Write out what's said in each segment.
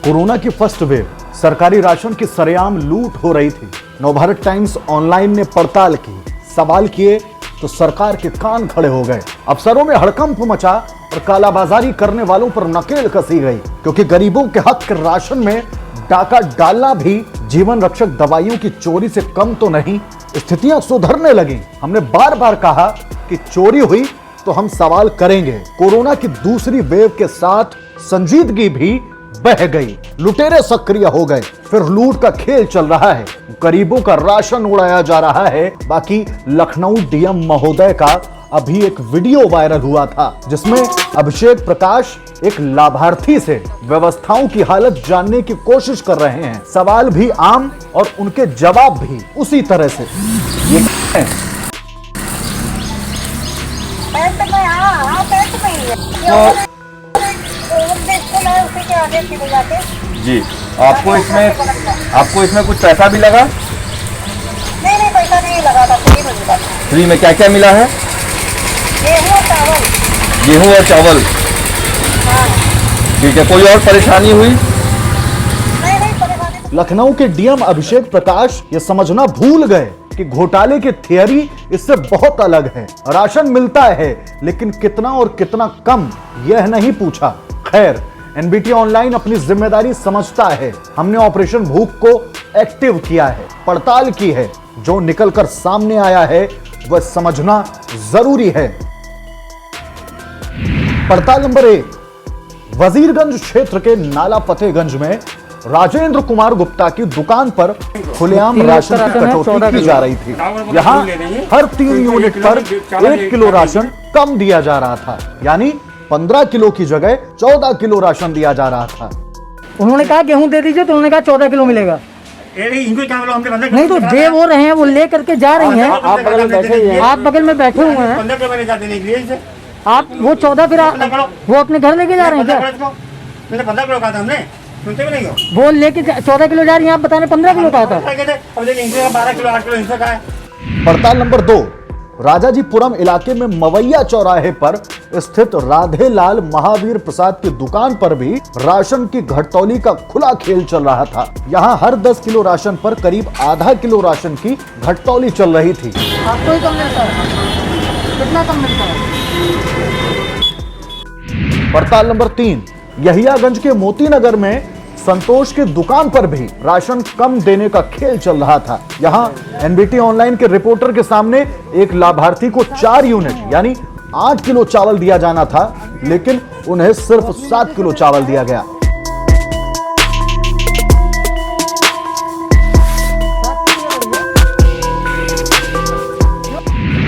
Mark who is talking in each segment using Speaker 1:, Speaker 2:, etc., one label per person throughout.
Speaker 1: Corona की first wave, सरकारी ration की सरेआम लूट हो रही थी। नवभारत टाइम्स ऑनलाइन ने पड़ताल की, सवाल किए तो सरकार के कान खड़े हो गए। अफसरों में हड़कंप मचा और कालाबाजारी करने वालों पर नकेल कसी गई, क्योंकि गरीबों के हक के राशन में डाका डालना भी जीवन रक्षक दवाइयों की चोरी से कम तो नहीं। स्थितियां सुधरने लगी। हमने बार बार कहा कि चोरी हुई तो हम सवाल करेंगे। कोरोना की दूसरी वेव के साथ संजीदगी भी बह गई, लुटेरे सक्रिय हो गए, फिर लूट का खेल चल रहा है, गरीबों का राशन उड़ाया जा रहा है। बाकी लखनऊ डीएम महोदय का अभी एक वीडियो वायरल हुआ था, जिसमें अभिषेक प्रकाश एक लाभार्थी से व्यवस्थाओं की हालत जानने की कोशिश कर रहे हैं। सवाल भी आम और उनके जवाब भी उसी तरह से। ये
Speaker 2: जी, आपको इसमें कुछ पैसा भी लगा?
Speaker 3: नहीं, पैसा नहीं लगा था, फ्री में मिला।
Speaker 2: फ्री में क्या क्या मिला है? गेहूं और चावल।
Speaker 3: हाँ।
Speaker 2: ठीक है, कोई और परेशानी हुई?
Speaker 3: नहीं परेशानी।
Speaker 1: लखनऊ के डीएम अभिषेक प्रकाश ये समझना भूल गए कि घोटाले की थियरी इससे बहुत अलग है। राशन मिलता है, लेकिन कितना और कितना कम यह नहीं पूछा। खैर, एनबीटी ऑनलाइन अपनी जिम्मेदारी समझता है। हमने ऑपरेशन भूख को एक्टिव किया है, पड़ताल की है। जो निकलकर सामने आया है वह समझना जरूरी है। पड़ताल नंबर 1, वजीरगंज क्षेत्र के नाला फतेहगंज में राजेंद्र कुमार गुप्ता की दुकान पर खुलेआम राशन की कटौती की जा रही थी। यहाँ हर 3 यूनिट पर 1 किलो राशन कम दिया जा रहा था, यानी 15 किलो की जगह 14 किलो राशन दिया जा रहा था।
Speaker 4: उन्होंने कहा गेहूं दे दीजिए, तो उन्होंने कहा 14 किलो मिलेगा। नहीं तो दे वो रहे हैं, वो ले करके जा रही हैं। आप बगल में बैठे हुए हैं। आप वो 14 फिर वो अपने घर लेके जा रहे हैं क्या?
Speaker 3: 15 किलो कहा था हमने, सुनते भी नहीं हो।
Speaker 4: वो लेके 14 किलो जा रही हैं, आप बता रहे 15 किलो कहा था।
Speaker 3: 12 किलो 8 किलो हिस्सा का है।
Speaker 1: पड़ताल नंबर 2, राजाजीपुरम इलाके में मवैया चौराहे पर स्थित राधे लाल महावीर प्रसाद की दुकान पर भी राशन की घटतौली का खुला खेल चल रहा था। यहाँ हर 10 किलो राशन पर करीब आधा किलो राशन की घटतौली चल रही थी।
Speaker 4: आपको ही कम मिलता है? कितना कम मिलता है?
Speaker 1: पड़ताल नंबर 3, यहियागंज के मोतीनगर में संतोष की दुकान पर भी राशन कम देने का खेल चल रहा था। यहाँ एनबीटी ऑनलाइन के रिपोर्टर के सामने एक लाभार्थी को 4 यूनिट यानी 8 किलो चावल दिया जाना था, लेकिन उन्हें सिर्फ 7 किलो चावल दिया गया।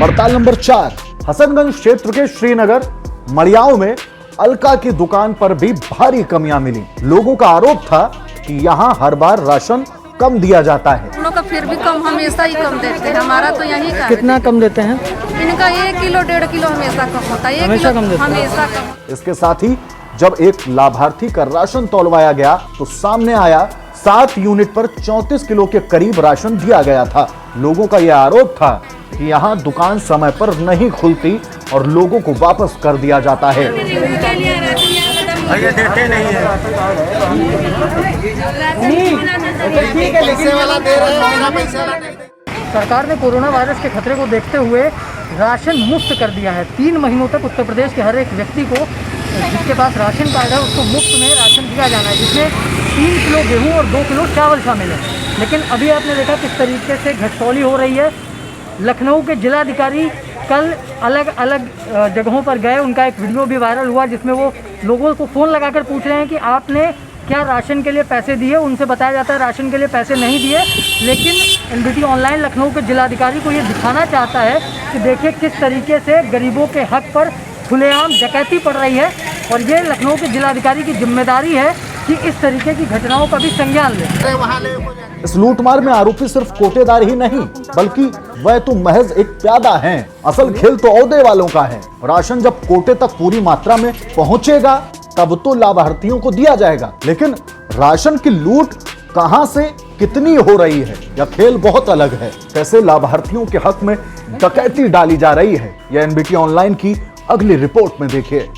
Speaker 1: पड़ताल नंबर 4, हसनगंज क्षेत्र के श्रीनगर मड़ियाओं में अलका की दुकान पर भी भारी कमियां मिली। लोगों का आरोप था कि यहाँ हर बार राशन कम दिया जाता है।
Speaker 5: उन लोग का फिर भी कम, हमेशा ही कम देते हैं। हमारा तो यही का
Speaker 4: कितना कम देते हैं?
Speaker 5: इनका 1 किलो 1.5 किलो हमेशा कम होता है।
Speaker 4: हमेशा कम देते हैं।
Speaker 5: हमेशा कम।
Speaker 1: इसके साथ ही जब एक लाभार्थी का राशन तौलवाया गया तो सामने आया 7 यूनिट पर 34 किलो के करीब राशन दिया गया था। लोगों का यह आरोप था कि यहाँ दुकान समय पर नहीं खुलती और लोगों को वापस कर दिया जाता है।
Speaker 3: ये देते नहीं है। पैसे वाला दे रहे हैं, मेरा पैसे वाला नहीं।
Speaker 4: सरकार ने कोरोना वायरस के खतरे को देखते हुए राशन मुफ्त कर दिया है। 3 महीनों तक उत्तर प्रदेश के हर एक व्यक्ति को जिसके पास राशन कार्ड है उसको मुफ्त में राशन दिया जाना है, जिसमें 3 किलो गेहूं और 2 किलो चावल शामिल है। लेकिन अभी आपने देखा किस तरीके से घटतौली हो रही है। लखनऊ के जिलाधिकारी कल अलग अलग जगहों पर गए, उनका एक वीडियो भी वायरल हुआ जिसमें वो लोगों को फ़ोन लगाकर पूछ रहे हैं कि आपने क्या राशन के लिए पैसे दिए। उनसे बताया जाता है राशन के लिए पैसे नहीं दिए, लेकिन एनबीटी ऑनलाइन लखनऊ के जिलाधिकारी को ये दिखाना चाहता है कि देखिए किस तरीके से गरीबों के हक पर खुलेआम डकैती पड़ रही है। और ये लखनऊ के जिलाधिकारी की जिम्मेदारी है कि इस तरीके की घटनाओं का भी संज्ञान ले।
Speaker 1: इस लूटमार में आरोपी सिर्फ कोटेदार ही नहीं, बल्कि वह तो महज एक प्यादा हैं। असल खेल तो औहदे वालों का है। राशन जब कोटे तक पूरी मात्रा में पहुंचेगा तब तो लाभार्थियों को दिया जाएगा, लेकिन राशन की लूट कहां से कितनी हो रही है, यह खेल बहुत अलग है। कैसे लाभार्थियों के हक में डकैती डाली जा रही है, यह एनबीटी ऑनलाइन की अगली रिपोर्ट में देखिए।